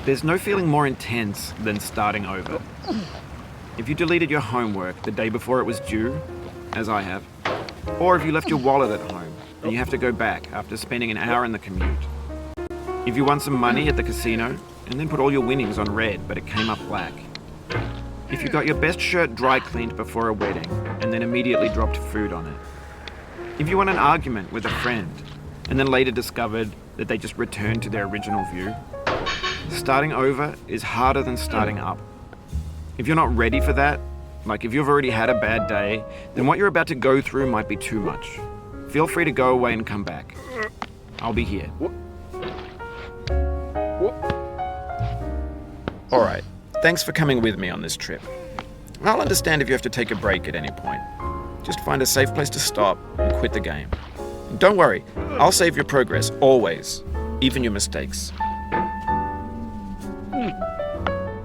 There's no feeling more intense than starting over. If you deleted your homework the day before it was due, as I have, or if you left your wallet at home and you have to go back after spending an hour in the commute. If you won some money at the casino and then put all your winnings on red but it came up black. If you got your best shirt dry cleaned before a wedding and then immediately dropped food on it. If you won an argument with a friend and then later discovered that they just returned to their original view. Starting over is harder than starting up. If you're not ready for that, like if you've already had a bad day, then what you're about to go through might be too much. Feel free to go away and come back. I'll be here. Alright, thanks for coming with me on this trip. I'll understand if you have to take a break at any point. Just find a safe place to stop and quit the game. And don't worry, I'll save your progress, always, even your mistakes.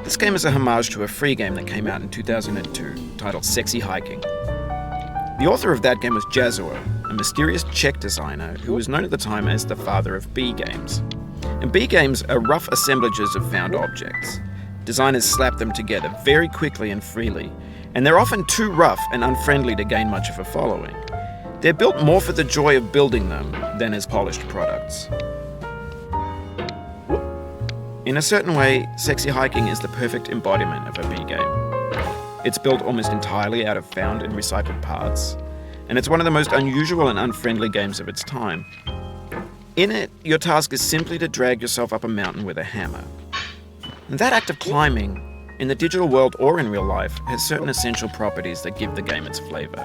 This game is a homage to a free game that came out in 2002, titled Sexy Hiking. The author of that game was Jazuo, a mysterious Czech designer who was known at the time as the father of B games. And B games are rough assemblages of found objects. Designers slap them together very quickly and freely, and they're often too rough and unfriendly to gain much of a following. They're built more for the joy of building them than as polished products. In a certain way, Sexy Hiking is the perfect embodiment of a B game. It's built almost entirely out of found and recycled parts, and it's one of the most unusual and unfriendly games of its time. In it, your task is simply to drag yourself up a mountain with a hammer. And that act of climbing, in the digital world or in real life, has certain essential properties that give the game its flavor.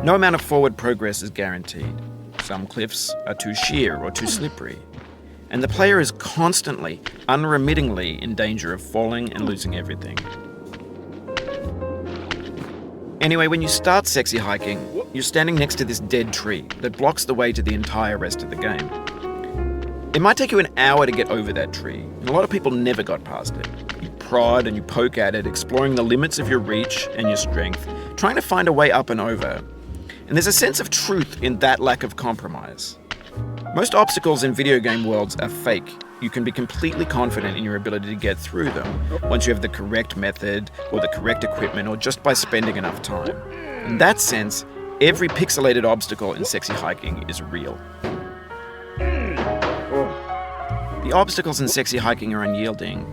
No amount of forward progress is guaranteed. Some cliffs are too sheer or too slippery. And the player is constantly, unremittingly in danger of falling and losing everything. Anyway, when you start Sexy Hiking, you're standing next to this dead tree that blocks the way to the entire rest of the game. It might take you an hour to get over that tree, and a lot of people never got past it. You prod and you poke at it, exploring the limits of your reach and your strength, trying to find a way up and over. And there's a sense of truth in that lack of compromise. Most obstacles in video game worlds are fake. You can be completely confident in your ability to get through them once you have the correct method or the correct equipment or just by spending enough time. In that sense, every pixelated obstacle in Sexy Hiking is real. The obstacles in Sexy Hiking are unyielding,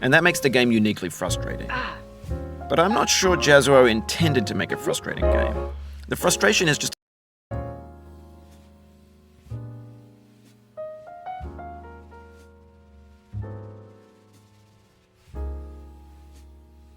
and that makes the game uniquely frustrating. But I'm not sure Jazuo intended to make a frustrating game. The frustration is just